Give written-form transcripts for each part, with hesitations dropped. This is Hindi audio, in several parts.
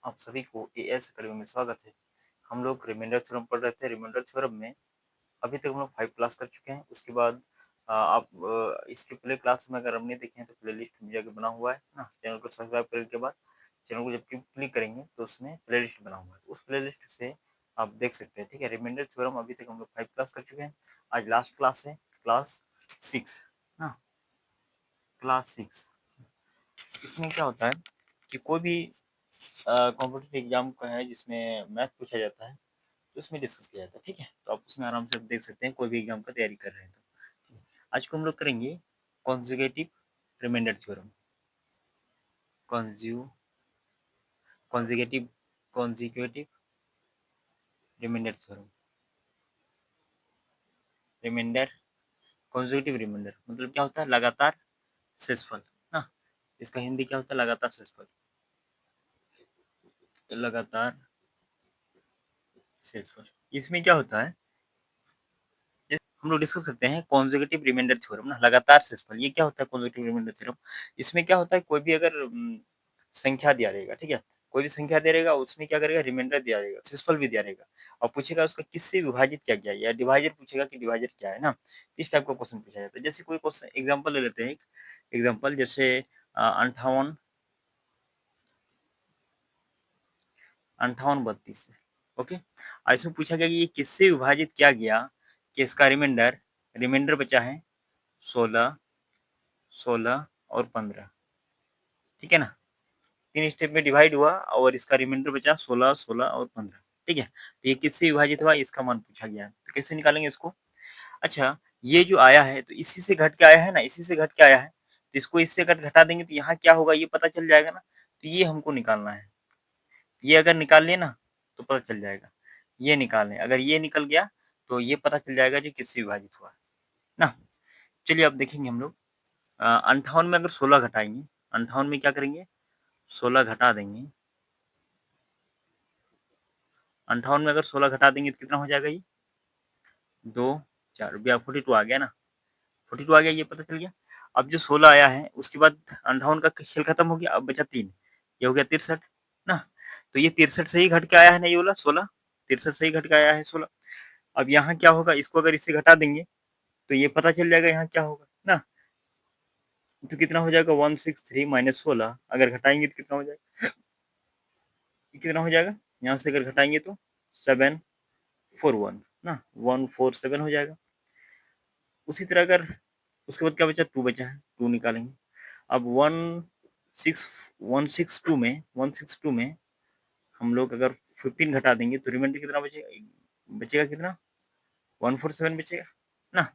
आप सभी को एएस अकेडमी में स्वागत है। हम लोग रिमाइंडर थ्योरम पढ़ रहे थे। रिमाइंडर थ्योरम में अभी तक हम लोग 5 क्लास कर चुके हैं। उसके बाद आप इसके पहले क्लास में अगर हमने देखे हैं तो प्लेलिस्ट में जाके बना हुआ है ना। चैनल को सब्सक्राइब करने के बाद चैनल को जब क्लिक करेंगे तो उसमें प्लेलिस्ट बना हुआ है, तो उस प्लेलिस्ट से आप देख सकते हैं। ठीक है, रिमाइंडर थ्योरम अभी तक हम लोग 5 क्लास कर चुके हैं। आज लास्ट क्लास है, क्लास 6 ना, क्लास 6। इसमें क्या होता है कि कोई भी कॉम्पिटिटिव एग्जाम का है जिसमें मैथ पूछा जाता है, तो उसमें डिस्कस किया जाता है। ठीक है, तो आप उसमें आराम से देख सकते हैं कोई भी एग्जाम का तैयारी कर रहे हैं तो। आज को हम लोग करेंगे कॉन्जुगेटिव रिमाइंडर थ्योरम। कॉन्ज्यू conjugative consecutive remainder theorem. Remainder, conjugative remainder मतलब क्या होता है? लगातार शेषफल ना। इसका हिंदी क्या होता है? लगातार शेषफल। लगातार शेषफल। इसमें क्या होता है, हम लोग डिस्कस करते हैं कॉन्जुगेटिव रिमाइंडर थ्योरम ना, लगातार शेषफल। ये क्या होता है कॉन्जुगेटिव रिमाइंडर थ्योरम? इसमें क्या होता है, कोई भी अगर संख्या दिया रहेगा, ठीक है, कोई भी संख्या दे रहेगा, उसमें क्या करेगा, रिमाइंडर दिया रहेगा, शेषफल भी दिया रहेगा, और पूछेगा उसका किससे विभाजित किया गया, या डिवाइजर पूछेगा कि डिवाइजर क्या है ना। इस टाइप का क्वेश्चन पूछा जाता है। जैसे कोई क्वेश्चन एग्जाम्पल ले लेते हैं, एक एग्जाम्पल जैसे 58 32 से। ओके, इसमें पूछा गया कि ये किससे विभाजित किया गया कि इसका रिमाइंडर रिमाइंडर बचा है 16 16 और 15। ठीक है ना, 3 स्टेप में डिवाइड हुआ और इसका रिमाइंडर बचा 16 16 और 15। ठीक है, तो ये किससे विभाजित हुआ, इसका मान पूछा गया है, तो कैसे निकालेंगे इसको? अच्छा, ये जो आया है तो इसी से घट के आया है ना, इसी से घट के आया है, तो इसको इससे अगर घटा देंगे तो यहाँ क्या होगा ये पता चल जाएगा ना। तो ये हमको निकालना है। ये अगर निकाल लिए ना तो पता चल जाएगा। ये निकाल लें, अगर ये निकल गया तो ये पता चल जाएगा जो किससे विभाजित हुआ है ना। चलिए अब देखेंगे हम लोग 58 में अगर 16 घटाएंगे, 58 में क्या करेंगे, 16 घटा देंगे। 58 में अगर 16 घटा देंगे तो कितना हो जाएगा, ये 2 4 भैया 42 आ गया ना। 42 आ गया, ये पता चल गया। अब जो 16 आया है उसके बाद 58 का खेल खत्म हो गया, अब बचा 3, ये हो गया 63 ना। तो ये 63 से ही घट के आया है ना, ये वाला 16 63 से ही घट के आया है 16। अब यहाँ क्या होगा, इसको अगर इससे घटा देंगे तो ये पता चल जाएगा यहाँ क्या होगा ना। तो कितना हो जाएगा 163 माइनस 16, अगर घटाएंगे तो कितना हो जाएगा, कितना हो जाएगा, यहाँ से अगर घटाएंगे तो 741 ना, 147 हो जाएगा। उसी तरह अगर उसके बाद क्या बचा, 2 बचा है, 2 निकालेंगे। अब 162 में हम लोग अगर 15 घटा देंगे तो रिमाइंडर कितना बचेगा, बचेगा कितना, 147 बचेगा ना।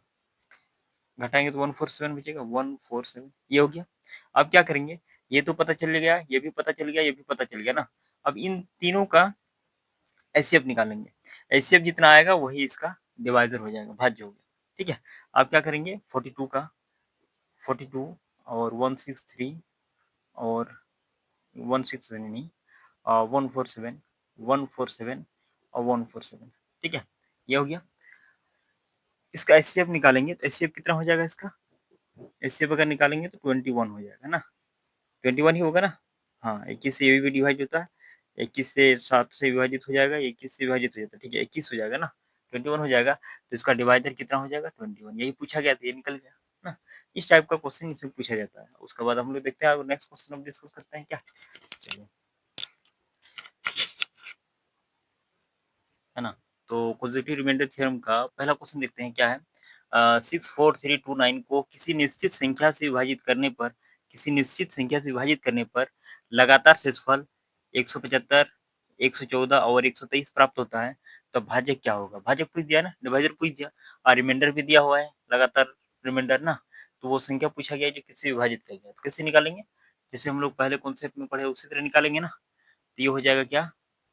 घटाएंगे तो 147 बचेगा, 147, ये हो गया। अब क्या करेंगे, ये तो पता चल गया, ये भी पता चल गया, ये भी पता चल गया ना। अब इन तीनों का एचसीएफ निकालेंगे। एचसीएफ जितना आएगा वही इसका डिवाइजर हो जाएगा, भाज्य हो गया। ठीक है, अब क्या करेंगे, 42 का 42 और 163 और 167 नहीं, 147 147 और 147। ठीक है, ये हो गया। इसका एचसीएफ निकालेंगे तो एचसीएफ कितना हो जाएगा इसका, एचसीएफ अगर निकालेंगे तो 21 हो जाएगा ना, 21 ही होगा ना। हाँ, 21 से ये भी डिवाइड होता है, 21 से 7 से विभाजित हो जाएगा, 21 से विभाजित हो जाता है। ठीक है, 21 हो जाएगा ना, 21 हो जाएगा, तो इसका डिवाइजर कितना हो जाएगा, 21। यही पूछा गया था, ये निकल गया ना। इस टाइप का क्वेश्चन इसमें पूछा जाता है। उसके बाद हम लोग देखते हैं नेक्स्ट क्वेश्चन हम डिस्कस करते हैं क्या। चलिए, है ना। तो पॉजिटिव रिमाइंडर थ्योरम का पहला क्वेश्चन देखते हैं क्या है। 64329 को किसी निश्चित संख्या से विभाजित करने पर, किसी निश्चित संख्या से विभाजित करने पर लगातार शेषफल 175 114 और 123 प्राप्त होता है, तो भाज्य क्या होगा। भाज्य पूछ दिया ना, डिवाइजर पूछ दिया, और रिमाइंडर भी दिया हुआ है लगातार रिमाइंडर ना। तो वो संख्या पूछा गया है जो किससे विभाजित किया गया, तो कैसे निकालेंगे, जैसे हम लोग पहले कॉन्सेप्ट में पढ़े उसी तरह निकालेंगे ना। तो ये हो जाएगा क्या,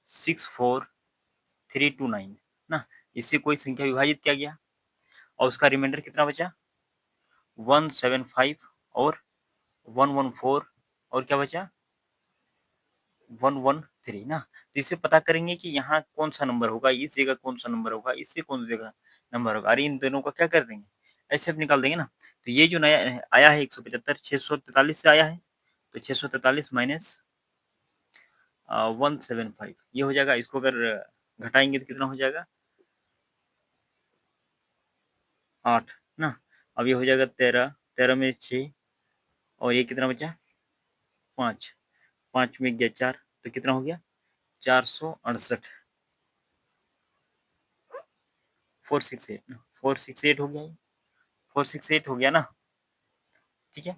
64329 ना, इससे कोई संख्या विभाजित किया गया और उसका रिमाइंडर कितना बचा, 175 और 114 और क्या बचा, 113 ना। तो इससे पता करेंगे कि यहाँ कौन सा नंबर होगा, इस जगह कौन सा नंबर होगा, इससे कौन सी जगह नंबर होगा, अरे इन दोनों का क्या कर देंगे, ऐसे निकाल देंगे ना। तो ये जो नया आया है 175 643 से आया है, तो 643 माइनस 175 ये हो जाएगा। इसको अगर घटाएंगे तो कितना हो जाएगा 8 ना। अब ये हो जाएगा 13, 13 में 6 और ये कितना बचा 5, 5 में गया 4 तो कितना हो गया 468 468 ना 468 हो गया, 468 हो गया ना। ठीक है,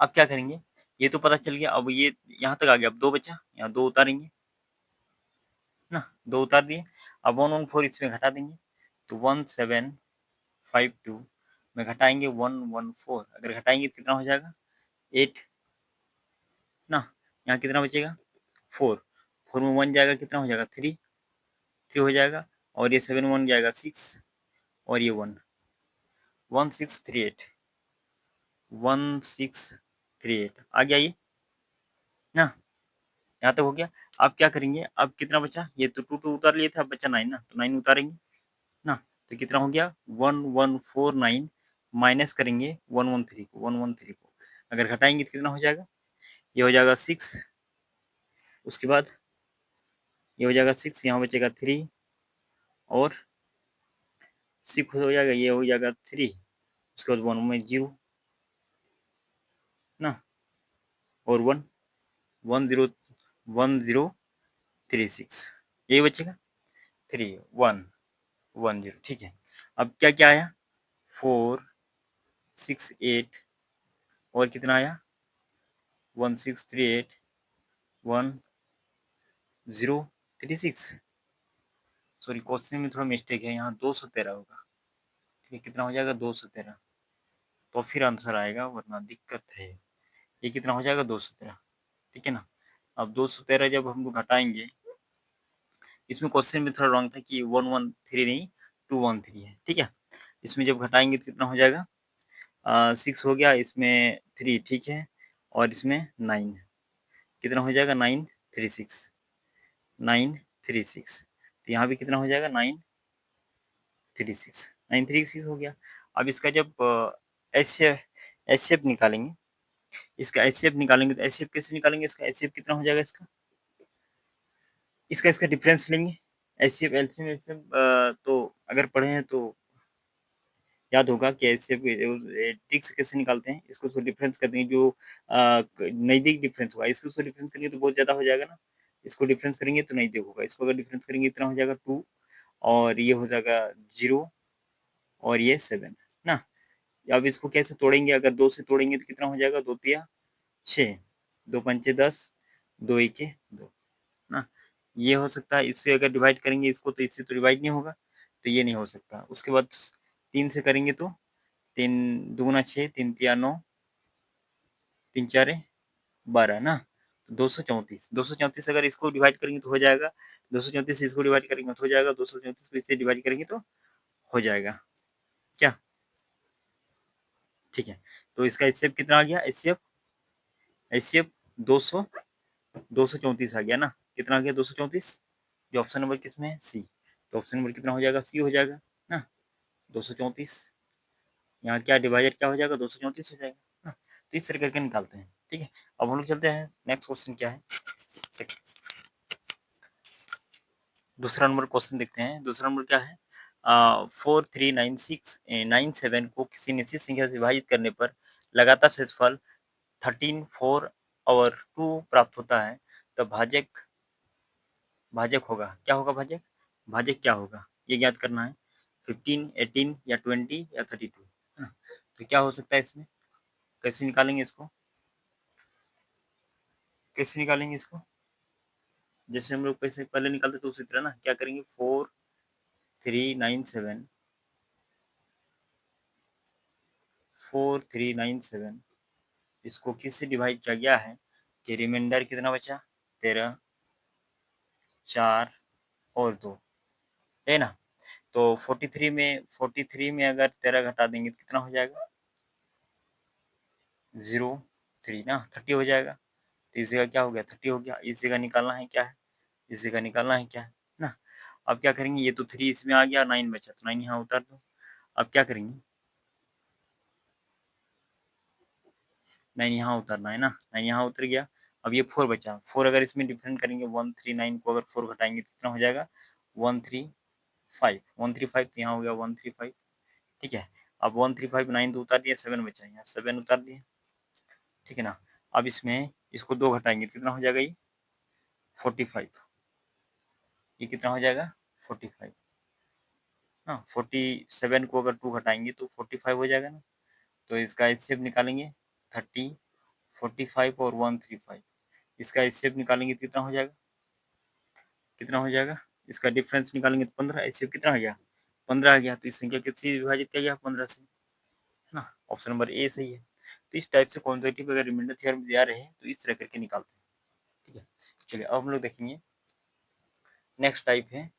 अब क्या करेंगे, ये तो पता चल गया। अब ये यहाँ तक आ गया, अब 2 बचा, यहाँ 2 उतारेंगे ना, 2 उतार दिए। अब 114 इसमें घटा देंगे तो 1752 में घटाएंगे 114, अगर घटाएंगे तो कितना हो जाएगा 8 ना। यहाँ कितना बचेगा 4, 4 में 1 जाएगा कितना हो जाएगा 3, 3 हो जाएगा। और ये 7 1 जाएगा 6 और ये 1, 1638, 1638 आ गया ये ना। यहाँ तक हो गया। अब क्या करेंगे, अब कितना बचा, ये तो 2 2 उतार लिए थे, अब बचा 9 ना, तो 9 उतारेंगे ना। तो कितना हो गया 1149 माइनस करेंगे 113 को, 113 को अगर घटाएंगे तो कितना हो जाएगा, ये हो जाएगा 6, उसके बाद ये हो जाएगा 6, यहाँ बचेगा 3 और 6 हो जाएगा, ये हो जाएगा 3, उसके बाद 1 में 0 ना और 1 10 1036 यही बचेगा 3110। ठीक है, अब क्या क्या आया 468 और कितना आया 1638 1036। सॉरी क्वेश्चन में थोड़ा मिस्टेक है, यहाँ 213 होगा। ठीक है, कितना हो जाएगा 213, तो फिर आंसर आएगा, वरना दिक्कत है। ये कितना हो जाएगा 213। ठीक है ना। अब 213 जब हम लोग घटाएंगे, इसमें क्वेश्चन में थोड़ा रॉन्ग था कि 113 नहीं 213 है। ठीक है, इसमें जब घटाएंगे तो कितना हो जाएगा 6 हो गया, इसमें 3 ठीक है, और इसमें 9 कितना हो जाएगा 936, 936। तो यहाँ भी कितना हो जाएगा 936, 936 हो गया। अब इसका जब एच एफ निकालेंगे, इसका एच निकालेंगे तो एच कैसे निकालेंगे, इसका एच कितना हो जाएगा, इसका इसका डिफरेंस लेंगे। एच सी एफ एल्सियम एल्सियम तो अगर पढ़े हैं तो याद होगा कि एच सी एफ टिक से कैसे निकालते हैं, इसको उसको डिफरेंस कर देंगे, जो नज़दीक डिफरेंस होगा इसको उसको डिफरेंस करेंगे तो बहुत ज़्यादा हो जाएगा ना, इसको डिफरेंस करेंगे तो नज़दीक होगा, इसको अगर डिफरेंस करेंगे इतना हो जाएगा 2 और ये हो जाएगा 0 और ये 7 ना। अब इसको कैसे तोड़ेंगे, अगर 2 से तोड़ेंगे तो कितना हो जाएगा 2 तिया 6, 2 पंचे 10, 2 एके 2 ना। ये हो सकता है, इससे अगर डिवाइड करेंगे इसको तो इससे तो डिवाइड नहीं होगा, तो ये नहीं हो सकता। उसके बाद 3 से करेंगे तो 3 दूना 6, 3 तिया 9, 3 चारे 12 ना। तो 234, 234 अगर इसको डिवाइड करेंगे तो हो जाएगा, 234 से इसको डिवाइड करेंगे तो हो जाएगा, 234 को इससे डिवाइड करेंगे तो हो जाएगा क्या। ठीक है, तो इसका एचसीएफ कितना आ गया, एचसीएफ एचसीएफ 200 234 आ गया ना। कितना आ गया 234, जो ऑप्शन नंबर किसमें है सी, तो ऑप्शन नंबर कितना हो जाएगा सी हो जाएगा ना 234। यहाँ क्या डिवाइजर क्या हो जाएगा 234 हो जाएगा ना। तो इस तरह करके निकालते हैं। ठीक है, अब हम लोग चलते हैं नेक्स्ट क्वेश्चन क्या है, दूसरा नंबर क्वेश्चन देखते हैं। दूसरा नंबर क्या है 439697 को किसी निश्चित संख्या से विभाजित करने पर लगातार शेषफल 13 4 और 2 प्राप्त होता है, तो भाजक भाजक होगा क्या, होगा भाजक, भाजक क्या होगा ये ज्ञात करना है। 15 18 या 20 या 32 है ना। तो क्या हो सकता है इसमें, कैसे निकालेंगे इसको, कैसे निकालेंगे इसको, जैसे हम लोग पैसे पहले निकालते तो उसी तरह ना। क्या करेंगे 4397 इसको किससे डिवाइड किया गया है कि रिमाइंडर कितना बचा 13 4 और 2 है ना। तो 43 में अगर 13 घटा देंगे तो कितना हो जाएगा 03 ना, 30 हो जाएगा। तो इस जगह क्या हो गया 30 हो गया, इस जगह निकालना है क्या है, इस जगह निकालना है क्या है ना। अब क्या करेंगे, ये तो 3 इसमें आ गया, 9 बचा तो 9 यहाँ उतार दो। अब क्या करेंगे 9 यहाँ उतारना है ना, 9 यहाँ उतर गया। अब ये 4 बचा, 4 अगर इसमें डिफरेंट करेंगे 139 को अगर 4 घटाएंगे तो कितना हो जाएगा 135, 135 तो यहाँ हो गया 135, ठीक है। अब 135 9 तो उतार दिया, 7 बचा, यहाँ 7 उतार दिए, ठीक है ना। अब इसमें इसको 2 घटाएंगे तो कितना हो जाएगा ये 45, ये कितना हो जाएगा 45, हाँ 47 को अगर 2 घटाएंगे तो 45 हो जाएगा ना। तो इसका एचसीएफ निकालेंगे 30, 45 और 135, इसका एचसीएफ निकालेंगे तो कितना हो जाएगा, कितना हो जाएगा, इसका डिफरेंस निकालेंगे तो 15, एचसीएफ कितना आ गया 15 आ गया। तो इस संख्या किससे विभाजित किया गया 15 से, है ना। ऑप्शन नंबर ए सही है। तो इस टाइप से कॉन्जर्वेटिव अगर रिमाइंडर थ्योरम दिया रहे तो इस तरह करके निकालते हैं, ठीक है। चलिए अब हम लोग देखेंगे नेक्स्ट टाइप है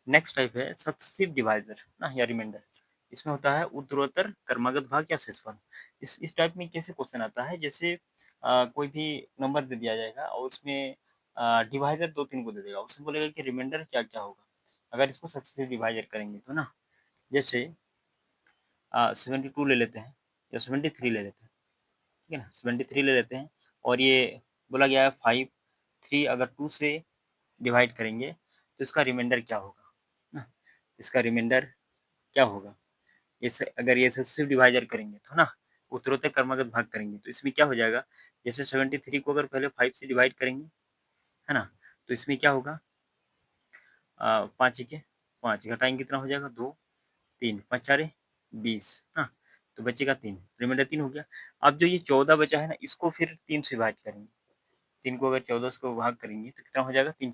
नेक्स्ट टाइप है सक्सेसिव डिवाइजर ना या रिमाइंडर। इसमें होता है उत्तरोत्तर क्रमागत भाग या शेषफल। इस टाइप में कैसे क्वेश्चन आता है, जैसे कोई भी नंबर दे दिया जाएगा और उसमें डिवाइजर 2-3 को दे देगा, उसमें बोलेगा कि रिमाइंडर क्या क्या होगा अगर इसको सक्सेसिव डिवाइजर करेंगे तो ना। जैसे 72 ले लेते हैं या 73 ले लेते हैं, ठीक है ना, 73 ले लेते हैं और ये बोला गया है 5, 3 अगर 2 से डिवाइड करेंगे तो इसका रिमाइंडर क्या होगा ना, इसका रिमाइंडर क्या होगा। इसे अगर ये सक्सेसिव डिवाइजर करेंगे तो ना उत्तरोत्तर क्रमागत भाग करेंगे तो इसमें क्या हो जाएगा, जैसे 73 को अगर पहले 5 से डिवाइड करेंगे, है ना, तो इसमें क्या होगा 5 के 5 घटाएंगे कितना हो जाएगा 2, 3 5 चारे 20, हाँ, तो बचेगा 3, रिमाइंडर 3 हो गया। अब जो ये 14 बचा है ना इसको फिर 3 से डिवाइड करेंगे, 3 को अगर 14 से भाग करेंगे तो कितना हो जाएगा 3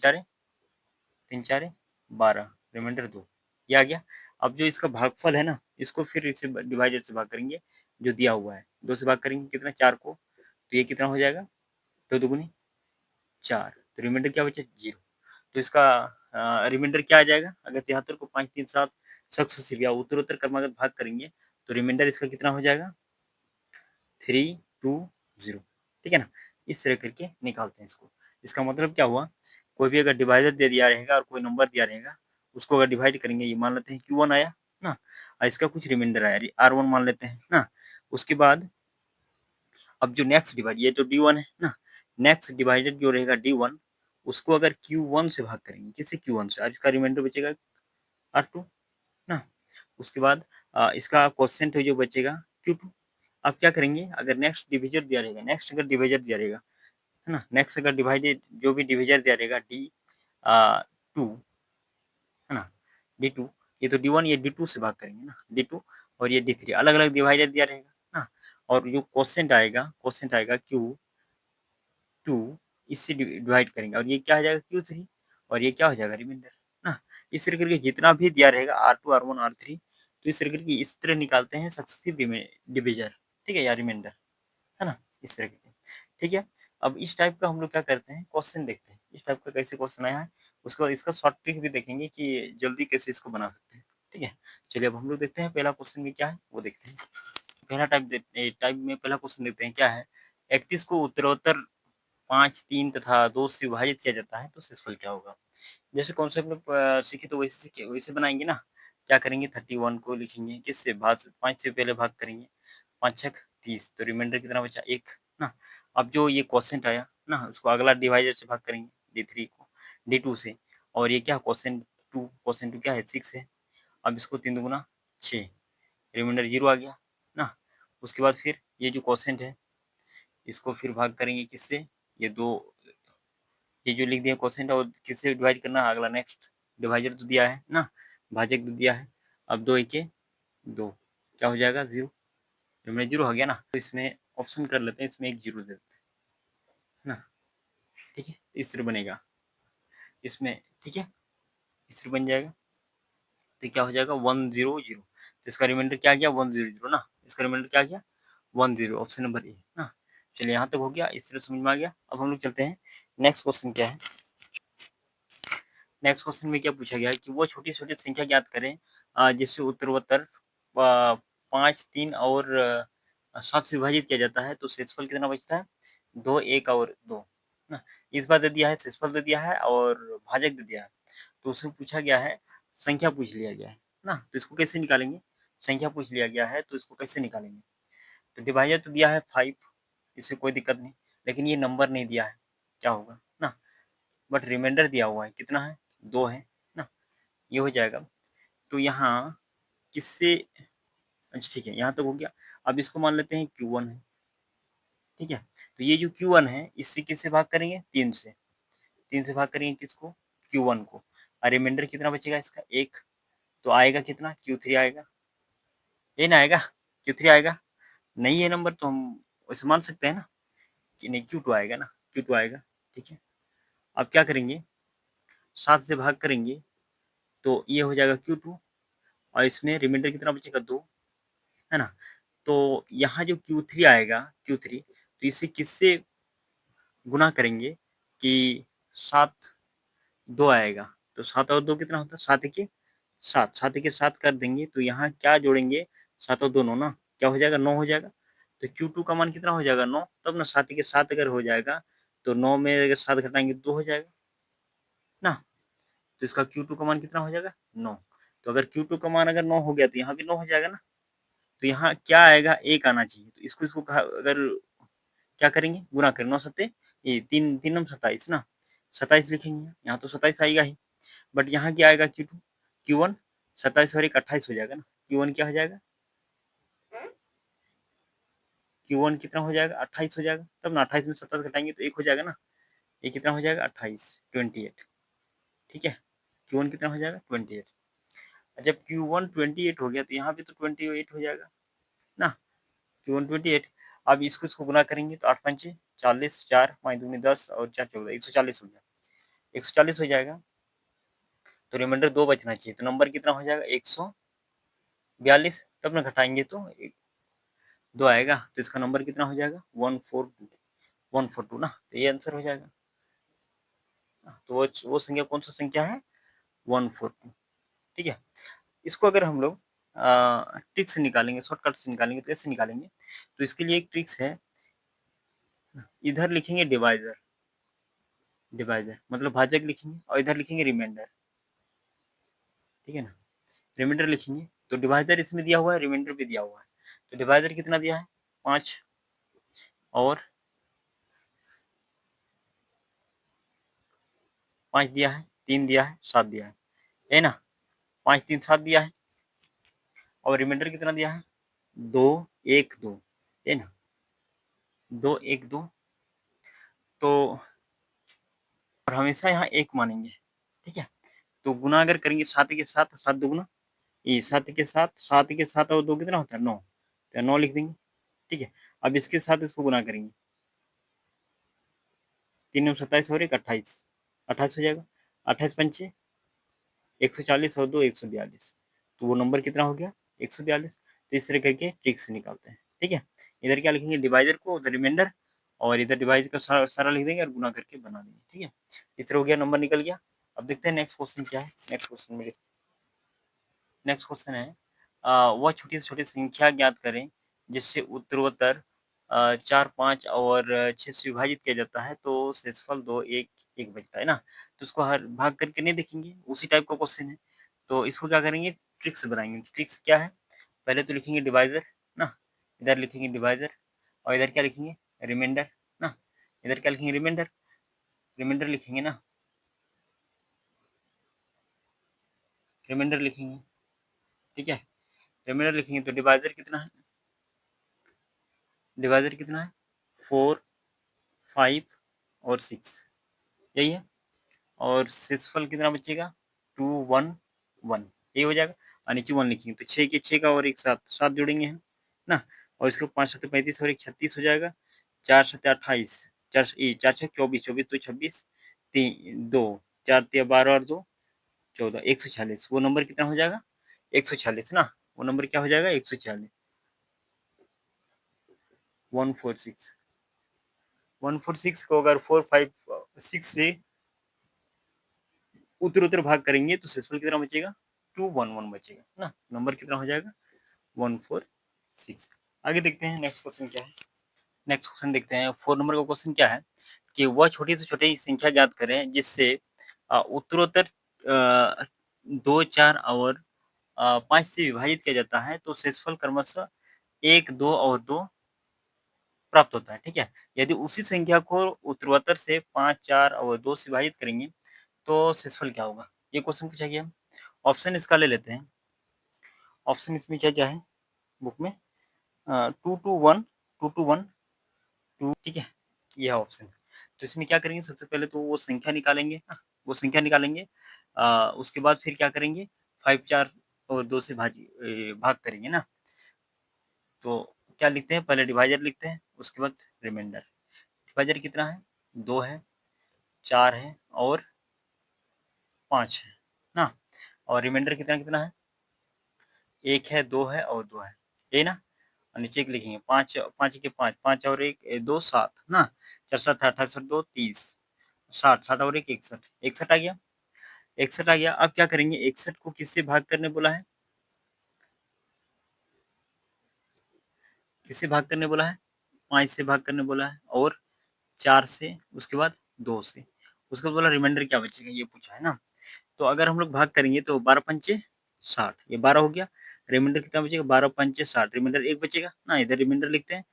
चारे 12, रिमाइंडर 2, ये आ गया। अब जो इसका भागफल है ना इसको फिर इसे डिवाइडर से भाग करेंगे, जो दिया हुआ है 2 से भाग करेंगे कितना 4 को, तो ये कितना हो जाएगा 2 दुगुनी 4, तो रिमाइंडर क्या बचा 0। तो इसका रिमाइंडर क्या आ जाएगा, अगर 73 को 5 3 7 सक्सेसिव या उत्तरोत्तर क्रमागत भाग करेंगे तो रिमाइंडर इसका कितना हो जाएगा 320, ठीक है ना। इस तरह करके निकालते हैं इसको। इसका मतलब क्या हुआ, कोई भी अगर डिवाइजर दे दिया रहेगा और कोई नंबर दिया रहेगा उसको अगर डिवाइड करेंगे, ये मान लेते हैं Q1 आया ना, और इसका कुछ रिमाइंडर आया R1 मान लेते हैं ना। उसके बाद अब जो नेक्स्ट डिवाइड, ये तो D1 है ना, नेक्स्ट डिवाइडेड जो रहेगा D1 उसको अगर Q1 से भाग करेंगे, किससे Q1 से, आज इसका रिमाइंडर बचेगा R2 ना। उसके बाद इसका क्वोशिएंट जो बचेगा Q2। अब क्या करेंगे, अगर नेक्स्ट डिविजर दिया रहेगा, नेक्स्ट अगर डिविजर दिया रहेगा, है ना, नेक्स्ट अगर डिवाइडेड जो भी डिविजर दिया रहेगा D2, है ना, D2, ये तो D1 ये D2 से भाग करेंगे ना, D2 और ये D3 अलग अलग डिवाइडर दिया रहेगा ना। और जो क्वोशिएंट आएगा Q2, इससे डिवाइड करेंगे और ये क्या आ जाएगा Q3 और ये क्या हो जाएगा रिमाइंडर ना। इस तरह करके जितना भी दिया रहेगा R2 R1 R3, तो इस तरह करके इस तरह निकालते हैं सक्सेसिव डिविजर, ठीक है, या रिमाइंडर, है ना, इस तरह के, ठीक है। अब इस टाइप का हम लोग क्या करते हैं क्वेश्चन देखते हैं, इस टाइप का कैसे क्वेश्चन आया है, उसके बाद इसका शॉर्ट ट्रिक भी देखेंगे कि जल्दी कैसे इसको बना सकते हैं, ठीक है। चलिए अब हम लोग देखते हैं पहला क्वेश्चन में क्या है वो देखते हैं। पहला टाइप में पहला क्वेश्चन देखते हैं क्या है, 31 को उत्तरोत्तर 5 3 तथा 2 से विभाजित किया जाता है तो शेषफल क्या होगा। जैसे कॉन्सेप्ट में सीखे तो वैसे सीखे वैसे बनाएंगे ना। क्या करेंगे 31 को लिखेंगे किससे भाग, 5 से पहले भाग करेंगे, 5 छक 30, तो रिमाइंडर कितना बचा 1 ना। अब जो ये क्वोशिएंट आया ना उसको अगला डिवाइजर से भाग करेंगे D3 को D2 से, और ये क्या क्वोशिएंट 2 क्या है 6 है। अब इसको 3 दूगुना 6, रिमाइंडर 0 आ गया ना। उसके बाद फिर ये जो क्वोशिएंट है इसको फिर भाग करेंगे किससे, ये दो, ये जो लिख दिया क्वोशिएंट और किससे डिवाइड करना है अगला नेक्स्ट डिवाइजर तो दिया है ना, भाजक तो दिया है। अब 2 1 2, क्या हो जाएगा 0, रिमाइंडर 0 हो गया ना। तो इसमें ऑप्शन कर लेते हैं, इसमें एक 0 दे देते हैं ना, ठीक है, इस तरह बनेगा इसमें, ठीक है, इस तरह बन जाएगा। तो क्या हो जाएगा 100, तो इसका रिमाइंडर क्या गया 100 ना, इसका रिमाइंडर क्या गया 10, ऑप्शन नंबर ए ना। चलिए यहाँ तक हो गया, इस तरह समझ में आ गया। अब हम लोग चलते हैं नेक्स्ट क्वेश्चन क्या है। नेक्स्ट क्वेश्चन में क्या पूछा गया है कि वो छोटी छोटी संख्या ज्ञात करें जिससे उत्तरोत्तर 5 3 और 7 से विभाजित किया जाता है तो शेषफल कितना बचता है 2 1 और 2, ना। इस बार दे दिया है, शेषफल दे दिया है और भाजक दे दिया है। तो उसमें पूछा गया है, संख्या पूछ लिया गया है ना, तो इसको कैसे निकालेंगे? संख्या पूछ लिया गया है तो इसको कैसे निकालेंगे? तो डिवाइजर तो दिया है 5, इससे कोई दिक्कत नहीं, लेकिन ये नंबर नहीं दिया है, क्या होगा ना, बट रिमाइंडर दिया हुआ है, कितना है? 2 है ना, ये हो जाएगा। तो यहाँ किससे, अच्छा ठीक है, यहाँ तक हो गया। अब इसको मान लेते हैं Q1 है, ठीक है। तो ये जो Q1 है, इससे किससे भाग करेंगे? 3 से। 3 से भाग करेंगे किसको? Q1 को। और रिमाइंडर कितना बचेगा इसका? 1। तो आएगा कितना? Q3 आएगा। ये ना आएगा? Q3 आएगा। नहीं है नंबर तो हम वैसे मान सकते हैं ना कि नहीं, Q2 आएगा ना, Q2 आएगा, ठीक है। अब क्या करेंगे? 7 से भाग करेंगे तो ये हो जाएगा Q2 और इसमें रिमाइंडर कितना बचेगा? 2, है ना। तो यहाँ जो Q3 आएगा, Q3, तो इसे किससे गुना करेंगे कि 7 2 आएगा, तो 7 और 2 कितना होता है? 7 एके 7, 7 एके 7 कर देंगे तो यहाँ क्या जोड़ेंगे? 7 और 2 9 ना, क्या हो जाएगा? 9 हो जाएगा। तो Q2 का मान कितना हो जाएगा? 9, तब ना 7 एके 7 अगर हो जाएगा तो 9 में अगर 7 घटाएंगे 2 हो जाएगा ना, तो इसका Q2 का मान कितना हो जाएगा? 9। तो अगर Q2 का मान अगर 9 हो गया तो यहाँ भी 9 हो जाएगा ना, तो यहाँ क्या आएगा? 1 आना चाहिए। तो इसको कहा अगर क्या करेंगे? गुना करें, 9 सत्ते ये 3 3 नम 27 ना, 27 लिखेंगे, यहाँ तो 27 आएगा ही। बट यहाँ क्या आएगा? Q2 Q1 27 और 1 28 हो जाएगा ना, Q1 क्या हो जाएगा? Q1 कितना हो जाएगा? 28 हो जाएगा, तब ना 28 में 27 घटाएंगे तो 1 हो जाएगा ना, ये कितना हो जाएगा? 28 28, ठीक है। Q1 कितना हो जाएगा? 28। जब Q1 28 हो गया तो यहाँ भी तो 28 हो जाएगा ना, Q1 28। अब इसको गुना करेंगे तो 8 पंचे 40, 4 5 दूनी 10 और 4 14, 140 हो गया, 140 हो जाएगा। तो रिमाइंडर 2 बचना चाहिए, तो नंबर कितना हो जाएगा? 142, तब ना घटाएंगे तो 2 आएगा, तो इसका नंबर कितना हो जाएगा? 142, 142 ना, तो ये आंसर हो जाएगा। तो वो संख्या कौन सा संख्या है? 142, ठीक है। इसको अगर हम लोग ट्रिक से निकालेंगे, शॉर्टकट से निकालेंगे तो कैसे निकालेंगे? तो इसके लिए एक ट्रिक्स है, इधर लिखेंगे डिवाइजर, डिवाइजर मतलब भाजक लिखेंगे और इधर लिखेंगे रिमाइंडर, ठीक है ना। रिमाइंडर लिखेंगे तो डिवाइजर इसमें दिया हुआ है, रिमाइंडर भी दिया हुआ है। तो डिवाइजर कितना दिया है? 5 और 5 दिया है, 3 दिया है, 7 दिया है ना। 5 3 7 दिया है और रिमाइंडर कितना दिया है? 2 1 2, है ना, 2 1 2। तो और हमेशा यहाँ 1 मानेंगे, ठीक है। तो गुना अगर करेंगे 7 के साथ, 7 दुगुना ये 7 के साथ, 7 के साथ और 2 कितना होता है? 9, तो 9 लिख देंगे, ठीक है। अब इसके साथ इसको गुना करेंगे, 3 9 27 और 1 28, 28 हो जाएगा, 28 पंचे 140 और 2 142, तो वो नंबर कितना हो गया? 142। तो इस तरह करके ट्रिक से निकालते हैं, ठीक है। इधर क्या लिखेंगे? डिवाइजर को, उधर रिमाइंडर, और इधर डिवाइज का सारा लिख देंगे और गुना करके बना देंगे, ठीक है। इस तरह हो गया, नंबर निकल गया। अब देखते हैं नेक्स्ट क्वेश्चन क्या है। नेक्स्ट क्वेश्चन है, वह छोटी से छोटी संख्या ज्ञात करें जिससे उत्तरोत्तर 4 5 और 6 से विभाजित किया जाता है तो शेषफल 2 1 1 बचता है ना। तो उसको हर भाग करके नहीं देखेंगे, उसी टाइप का क्वेश्चन है। तो इसको क्या करेंगे? ट्रिक्स बनाएंगे। ट्रिक्स क्या है? पहले तो लिखेंगे डिवाइजर ना, इधर लिखेंगे डिवाइजर और इधर क्या लिखेंगे? रिमाइंडर ना, इधर क्या लिखेंगे? रिमाइंडर, रिमाइंडर लिखेंगे ना, रिमाइंडर लिखेंगे, ठीक है। रिमाइंडर लिखेंगे तो डिवाइजर कितना है? डिवाइजर कितना है? 4 5 और 6, यही है। और शेषफल कितना बचेगा? 2 1 1, ये हो जाएगा। और नीचे 1 लिखेंगे तो 6 के 6 का और एक साथ 7 जोड़ेंगे हम ना, और इसको 5 सत्ते 35 और एक 36 हो जाएगा, 4 सत्ते 28, 4 छः 24, 24 तो 26, 3 2 4 तिया 12 और 2 14, 146। वो नंबर कितना हो जाएगा? 146 ना, वो नंबर क्या हो जाएगा? 146, 146। 146 को अगर 4 5 6 से उत्तर उत्तर भाग करेंगे तो शेषफल कितना बचेगा? 211 बचेगा ना, नंबर कितना हो जाएगा? 146। आगे देखते हैं नेक्स्ट क्वेश्चन क्या है। नेक्स्ट क्वेश्चन देखते हैं, 4 नंबर का क्वेश्चन क्या है? कि वह छोटी से छोटी संख्या ज्ञात करें जिससे उत्तरोत्तर 2, 4 और 5 से विभाजित किया जाता है तो शेषफल क्रमशः 1, 2 और 2 प्राप्त होता है, ठीक है? यदि उसी संख्या को उत्तरोत्तर से 5, 4 और 2 से विभाजित करेंगे तो शेषफल क्या होगा? ये क्वेश्चन पूछा गया है। ऑप्शन इसका ले लेते हैं। ऑप्शन इसमें क्या-क्या है बुक में? 2 टू 1, 2 टू 1, 2, ठीक है? ये है ऑप्शन। तो इसमें क्या करेंगे सबसे पहले तो वो संख्या निकालेंगे ना, वो संख्या निकालेंगे। उसके बाद फिर क्या करेंगे 5, 4 और 2 से भाग करेंगे ना। तो क्या लिखते हैं पहले डिवाइज़र लिखते हैं, उसके बाद रिमाइंडर। डिवाइज़र कितना है? 2 है, 4 है और 5 है, ना? और रिमाइंडर कितना-कितना है? 1 है, 2 है और 2 है, यही ना? और नीचे एक लिखेंगे 5 5 के 5, 5 और 1 2 7 ना? 4 7 28 और 2 30, 60 60 और 1 61, 61 आ गया? 61 आ गया, अब क्या करेंगे 61 को किससे भाग करने बोला है? किससे भाग करने बोला है? 5 से भाग करने बोला है और 4 से, उसके बाद 2 से। उसके बाद बोला रिमाइंडर क्या बचेगा ये पूछा है ना? तो अगर हम लोग भाग करेंगे तो 12 पंचे 60, ये 12 हो गया। रिमाइंडर कितना बचेगा? 12 पंचे 60, रिमाइंडर 1 बचेगा ना, इधर रिमाइंडर लिखते हैं।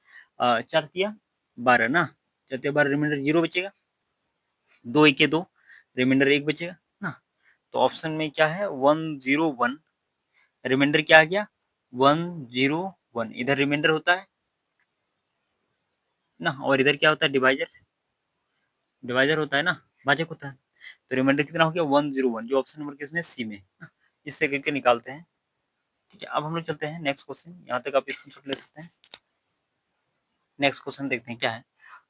4 तिया 12 ना, 4 तिया 12 रिमाइंडर 0 बचेगा, 2 एके 2, रिमाइंडर 1 बचेगा ना। तो ऑप्शन में क्या है 101, रिमाइंडर क्या आ गया 101, इधर रिमाइंडर होता है ना और इधर क्या होता है डिवाइज़र, डिवाइज़र होता है ना, भाजक होता है। तो रिमाइंडर कितना हो गया 101 जो ऑप्शन नंबर किसमें सी में, ना? इससे करके निकालते हैं। ठीक है, अब हम लोग चलते हैं नेक्स्ट क्वेश्चन, यहाँ तक आप स्क्रीनशॉट ले सकते हैं। नेक्स्ट क्वेश्चन देखते हैं क्या है।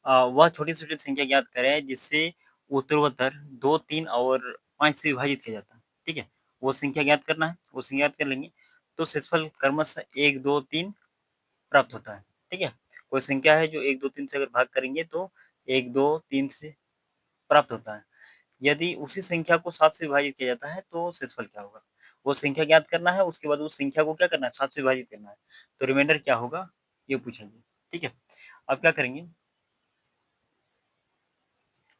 वह छोटी से छोटी संख्या ज्ञात करें जिससे उत्तरोत्तर 2, 3 और 5 से विभाजित किया जाता है। ठीक है, वो संख्या ज्ञात करना है, वो संख्या ज्ञात कर लेंगे तो शेषफल क्रमशः 1, 2, 3 प्राप्त होता है। ठीक है, कोई संख्या है जो 1, 2, 3 से अगर भाग करेंगे तो 1, 2, 3 से प्राप्त होता है। यदि उसी संख्या को 7 से विभाजित किया जाता है तो शेषफल क्या होगा? वो संख्या ज्ञात करना है, उसके बाद उस संख्या को क्या करना है 7 से विभाजित करना है। तो रिमाइंडर क्या होगा ये पूछेंगे। ठीक है, अब क्या करेंगे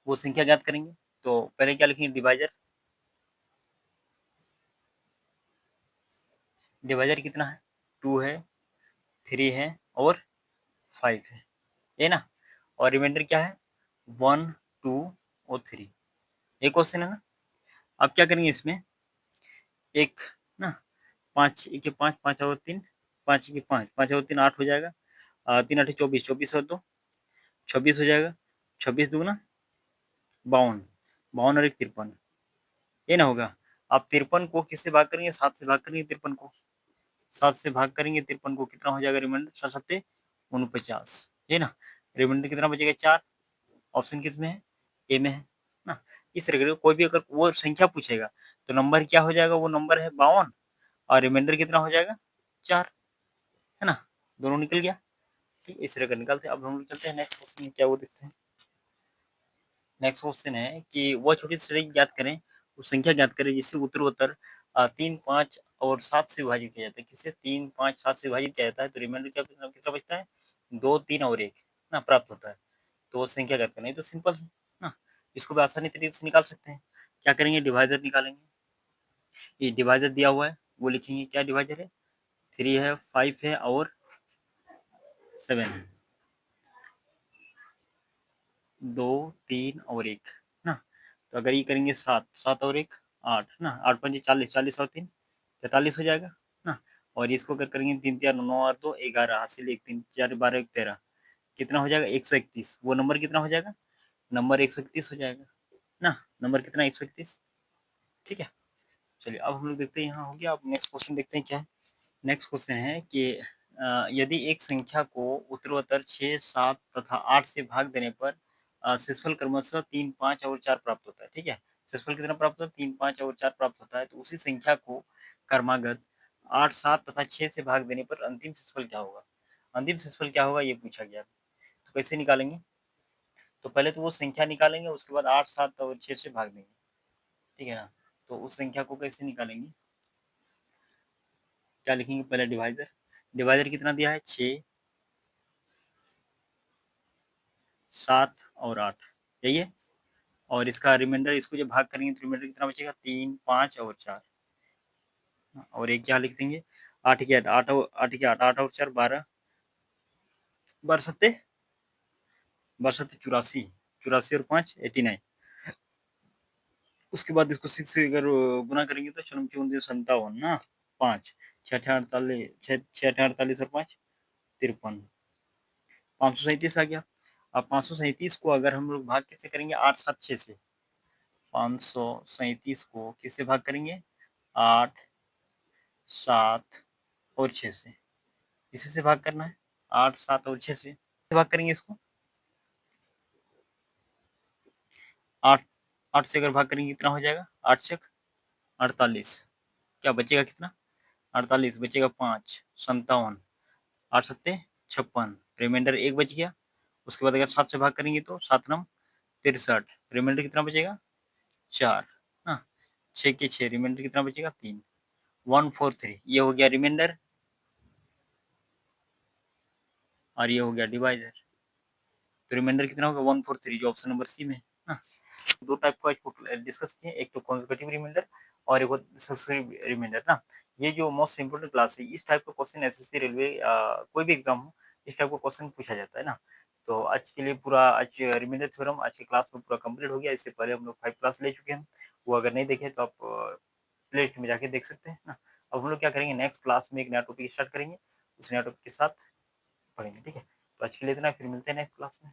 वो संख्या ज्ञात करेंगे। तो पहले क्या लिखेंगे डिवाइज़र, डिवाइज़र कितना है 2 है, 3 है और 5 है, ये ना? और रिमाइंडर क्या है 1, 2 और 3, ये क्वेश्चन है ना? अब क्या करेंगे इसमें एक ना 5 एके 5, 5 और 3, 5 एके 5, 5 और 3 8 हो जाएगा। 3 आठे 24, 24 और 2 26 हो जाएगा। 26 दूना 52, 52 और 1 53, ये ना होगा। आप 53 को किससे भाग करेंगे 7 से भाग करेंगे 53 को। 7 से भाग करेंगे 53 को कितना हो जाएगा रिमाइंडर 7 सत्ते 49, है ना? रिमाइंडर कितना बचेगा 4, ऑप्शन किसमें है? ए में है ना? इस तरह का कोई भी अगर वो संख्या पूछेगा तो नंबर क्या हो जाएगा वो नंबर है 52 और रिमाइंडर कितना हो जाएगा 4, है ना? दोनों निकल गया। ठीक इस तरह का निकालते हैं। अब हम लोग चलते हैं नेक्स्ट क्वेश्चन में क्या वो देखते हैं। नेक्स्ट क्वेश्चन है कि वह छोटी श्रेणी ज्ञात करें, वो संख्या ज्ञात करें जिससे उत्तरोत्तर 3, 5 और 7 से विभाजित किया जाता है। किससे 3, 5, 7 से विभाजित किया जाता है तो रिमाइंडर क्या कितना कितना बचता है 2, 3 और 1 ना प्राप्त होता है। तो वो संख्या ज्ञात करना है तो सिंपल है ना, इसको भी आसानी तरीके से निकाल सकते हैं। क्या करेंगे डिवाइजर निकालेंगे, ये डिवाइजर दिया हुआ है वो लिखेंगे क्या डिवाइजर है 3 है 5 है और 7 है, 2, 3 और 1 ना। तो अगर ये करेंगे 7, 7 और 1 8 ना, 8 पंजे 40, 40 और 3 43 हो जाएगा ना। और इसको अगर करेंगे 3 तिया 9 और 2 11 हासिल 1 3 4 12 1 13 कितना हो जाएगा 131, वो नंबर कितना हो जाएगा नंबर 131 हो जाएगा ना। नंबर कितना 131, ठीक है। चलिए अब हम लोग देखते हैं यहाँ हो गया। अब नेक्स्ट क्वेश्चन देखते हैं क्या है। नेक्स्ट क्वेश्चन है कि यदि एक संख्या को उत्तरोत्तर 6, 7 तथा 8 से भाग देने पर शेषफल क्रमशः 3, 5 और 4 प्राप्त होता है, ठीक है? शेषफल कितना प्राप्त होता है? 3, 5 और 4 प्राप्त होता है, तो उसी संख्या को क्रमागत 8, 7 तथा 6 से भाग देने पर अंतिम शेषफल क्या होगा? अंतिम शेषफल क्या होगा ये पूछा गया है। तो कैसे निकालेंगे? तो पहले तो वो संख्या निकालेंगे, उसके बाद 8, 7 और 6 से भाग देंगे, ठीक है ना? तो उस संख्या को कैसे निकालेंगे? क्या लिखेंगे पहले डिवाइज़र, डिवाइज़र कितना दिया है 6, 7 और 8, यही है। और इसका रिमाइंडर, इसको जब भाग करेंगे तो रिमाइंडर कितना बचेगा, 3, 5 और 4। और एक क्या लिख देंगे, 8 के 8, 8 और 4 12, 12 सत्ते 84, 84 और 5 89। उसके बाद इसको 6 से अगर गुना करेंगे तो चलो 57 ना, 5 6 48, 6 48 और 5 53, 537 आ गया। अब 537 को अगर हम लोग भाग कैसे करेंगे, 8 7 6 से। 537 को किससे भाग करेंगे, 8 7 और 6 से। इसी से भाग करना है, 8 7 और 6 से भाग करेंगे इसको। 8 8 से अगर भाग करेंगे कितना हो जाएगा, 8 छक 48। क्या बचेगा कितना, 48 बचेगा 5 57, 8 सत्ते 56, रिमाइंडर 1 बच गया। उसके बाद अगर 7 से भाग करेंगे तो 7 नम 63, रिमाइंडर कितना बचेगा 4 ना, 6 के 6, रिमाइंडर कितना बचेगा 3, 143। ये हो गया रिमाइंडर और ये हो गया डिवाइजर। तो रिमाइंडर कितना होगा 143, जो ऑप्शन नंबर सी में है ना। दो टाइप को आज डिस्कस किए, एक तो कॉन्सेक्यूटिव रिमाइंडर और एक सक्सेसिव रिमाइंडर ना। ये जो मोस्ट इंपोर्टेंट क्लास है, इस टाइप का क्वेश्चन एसएससी रेलवे कोई भी एग्जाम हो, इस टाइप का क्वेश्चन पूछा जाता है ना। तो आज के लिए पूरा, आज रिमाइंडर थ्योरम आज की क्लास में पूरा कंप्लीट हो गया। इससे पहले हम लोग 5 क्लास ले चुके हैं, वो अगर नहीं देखे तो आप प्ले लिस्ट में जाके देख सकते हैं ना। अब हम लोग क्या करेंगे, नेक्स्ट क्लास में एक नया टॉपिक स्टार्ट करेंगे, उस नया टॉपिक के साथ पढ़ेंगे, ठीक है। तो आज के लिए इतना, फिर मिलते हैं नेक्स्ट क्लास में।